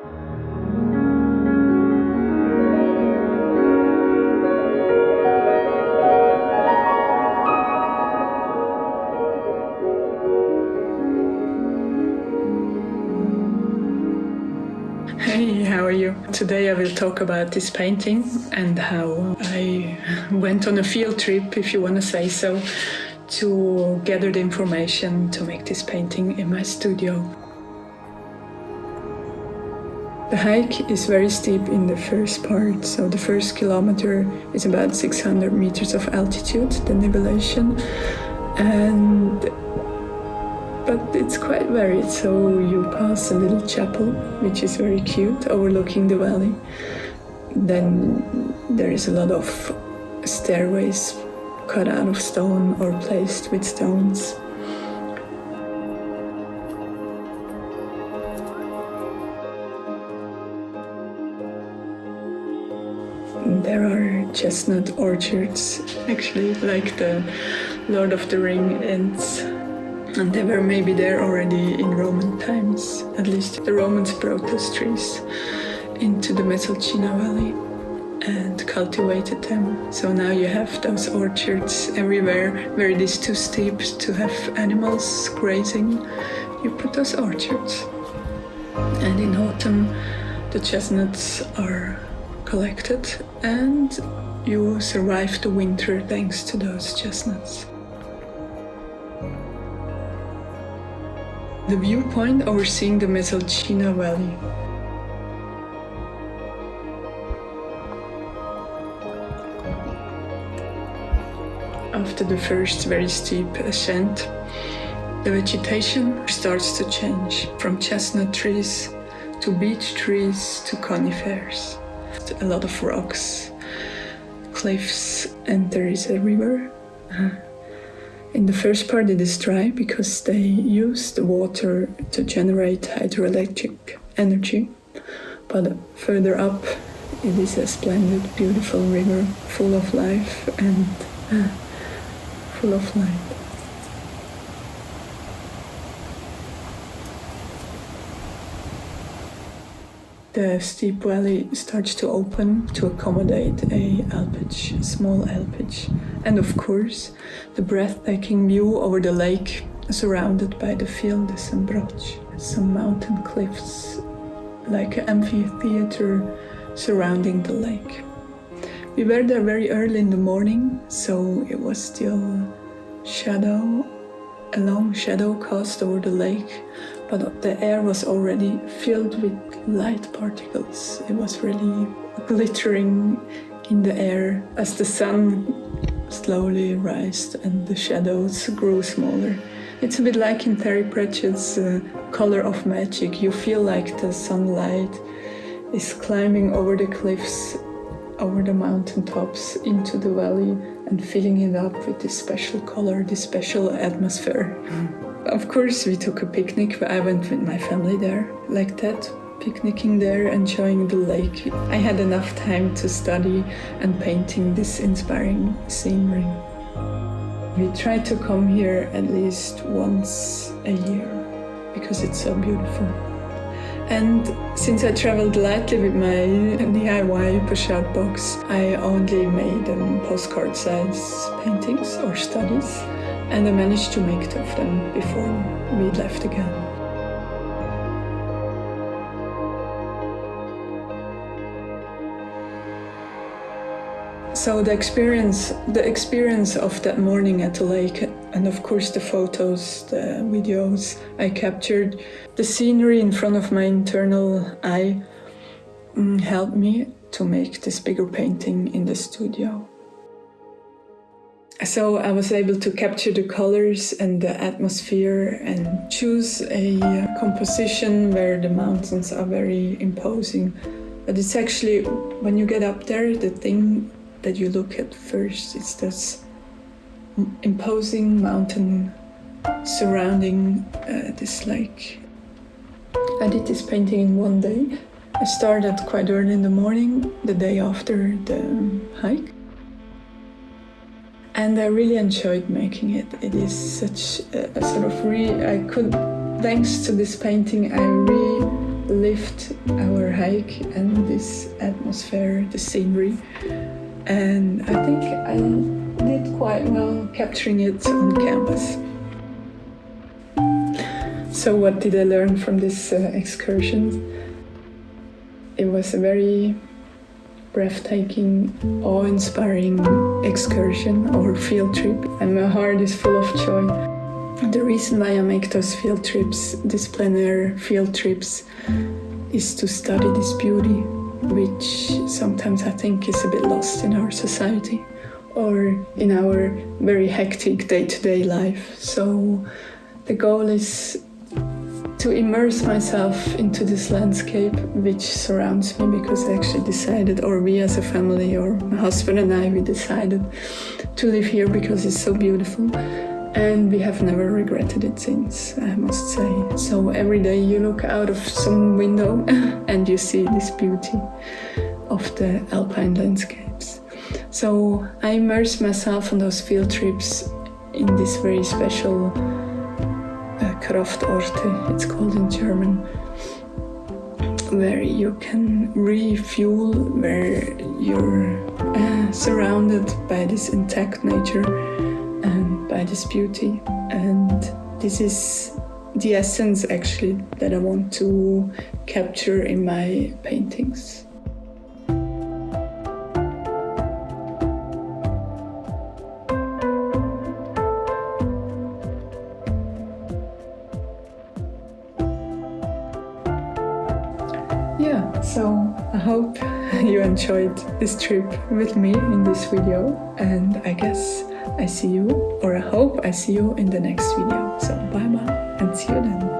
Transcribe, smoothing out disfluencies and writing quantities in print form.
Hey, how are you? Today I will talk about this painting and how I went on a field trip, if you want to say so, to gather the information to make this painting in my studio. The hike is very steep in the first part, so the first kilometer is about 600 meters of altitude, the elevation, but it's quite varied, so you pass a little chapel, which is very cute, overlooking the valley. Then there is a lot of stairways cut out of stone or placed with stones. There are chestnut orchards, actually, like the Lord of the Rings, and they were maybe there already in Roman times. At least the Romans brought those trees into the Mesolcina Valley and cultivated them. So now you have those orchards everywhere where it is too steep to have animals grazing. You put those orchards. And in autumn, the chestnuts are collected and you survive the winter thanks to those chestnuts. The viewpoint overseeing the Mesolcina Valley. After the first very steep ascent, the vegetation starts to change from chestnut trees to beech trees to conifers. A lot of rocks, cliffs, and there is a river. In the first part it is dry because they use the water to generate hydroelectric energy, but further up it is a splendid, beautiful river full of life and full of light. The steep valley starts to open to accommodate a alpage, a small alpage, and of course the breathtaking view over the lake surrounded by the Fiel de Sembroch, some mountain cliffs like an amphitheater surrounding the lake. We were there very early in the morning, so it was still a long shadow cast over the lake, but the air was already filled with light particles. It was really glittering in the air as the sun slowly rised and the shadows grew smaller. It's a bit like in Terry Pratchett's Color of Magic. You feel like the sunlight is climbing over the cliffs, over the mountain tops, into the valley and filling it up with this special color, this special atmosphere. Of course, we took a picnic. I went with my family there, like that, picnicking there, enjoying the lake. I had enough time to study and painting this inspiring scenery. We try to come here at least once a year because it's so beautiful. And since I traveled lightly with my DIY push-out box, I only made postcard-size paintings or studies, and I managed to make 2 of them before we left again. So the experience of that morning at the lake, and of course the photos, the videos I captured, the scenery in front of my internal eye helped me to make this bigger painting in the studio. So I was able to capture the colors and the atmosphere and choose a composition where the mountains are very imposing. But it's actually, when you get up there, the thing that you look at first, it's this imposing mountain surrounding this lake. I did this painting in one day. I started quite early in the morning, the day after the hike. And I really enjoyed making it. It is such a sort of thanks to this painting, I relived our hike and this atmosphere, the scenery. And I think I did quite well capturing it on canvas. So what did I learn from this excursion? It was a very breathtaking, awe-inspiring excursion or field trip, and my heart is full of joy. The reason why I make those field trips, these plein air field trips, is to study this beauty, which sometimes I think is a bit lost in our society or in our very hectic day-to-day life. So the goal is to immerse myself into this landscape which surrounds me, because I actually decided, or we as a family, or my husband and I, we decided to live here because it's so beautiful. And we have never regretted it since, I must say. So every day you look out of some window and you see this beauty of the alpine landscapes. So I immerse myself on those field trips in this very special Kraftorte, it's called in German, where you can refuel, where you're surrounded by this intact nature and by this beauty. And this is the essence actually that I want to capture in my paintings. Yeah, so I hope you enjoyed this trip with me in this video, and I guess I see you, or I hope I see you in the next video. So bye bye and see you then.